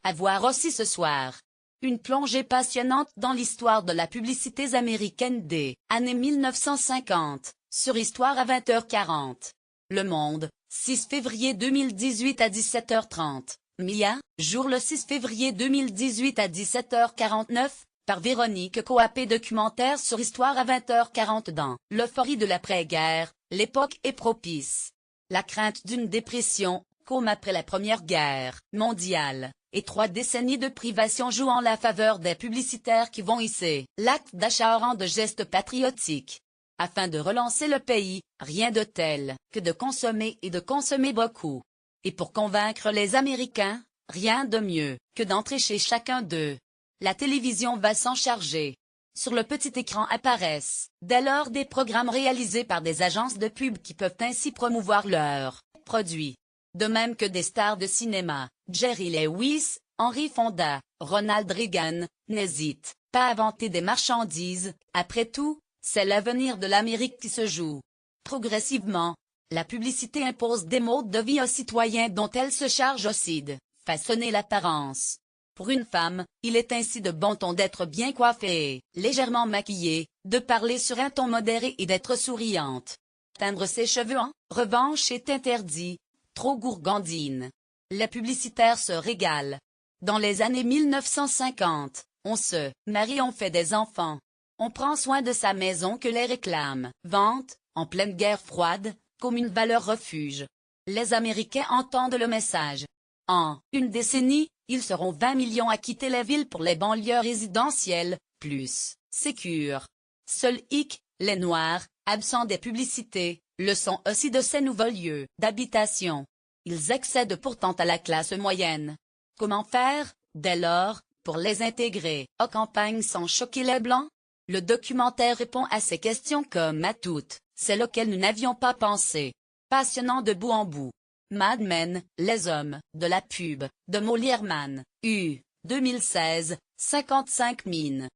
À voir aussi ce soir. Une plongée passionnante dans l'histoire de la publicité américaine des années 1950, sur Histoire à 20h40. Le Monde, 6 février 2018 à 17h30. Mia, jour le 6 février 2018 à 17h49, par Véronique Coapé. Documentaire sur Histoire à 20h40. Dans l'euphorie de l'après-guerre, l'époque est propice. La crainte d'une dépression, comme après la Première Guerre mondiale, et 3 décennies de privation jouent en la faveur des publicitaires qui vont hisser l'acte d'achat au rang de geste patriotique. Afin de relancer le pays, rien de tel que de consommer et de consommer beaucoup. Et pour convaincre les Américains, rien de mieux que d'entrer chez chacun d'eux. La télévision va s'en charger. Sur le petit écran apparaissent, dès lors, des programmes réalisés par des agences de pub qui peuvent ainsi promouvoir leurs produits. De même que des stars de cinéma, Jerry Lewis, Henry Fonda, Ronald Reagan, n'hésitent pas à vanter des marchandises. Après tout, c'est l'avenir de l'Amérique qui se joue. Progressivement, la publicité impose des modes de vie aux citoyens dont elle se charge aussi de façonner l'apparence. Pour une femme, il est ainsi de bon ton d'être bien coiffée et légèrement maquillée, de parler sur un ton modéré et d'être souriante. Teindre ses cheveux en revanche est interdit, trop gourgandine. Les publicitaires se régalent. Dans les années 1950, on se marie, on fait des enfants. On prend soin de sa maison que les réclames vantent, en pleine guerre froide, comme une valeur refuge. Les Américains entendent le message. En une décennie, ils seront 20 millions à quitter les villes pour les banlieues résidentielles, plus sécures. Seul hic, les Noirs, absents des publicités, le sont aussi de ces nouveaux lieux d'habitation. Ils accèdent pourtant à la classe moyenne. Comment faire, dès lors, pour les intégrer aux campagnes sans choquer les Blancs? Le documentaire répond à ces questions comme à toutes, celles auxquelles nous n'avions pas pensé. Passionnant de bout en bout. Mad Men, les hommes de la pub, de Molly Herman, U. 2016, 55 min.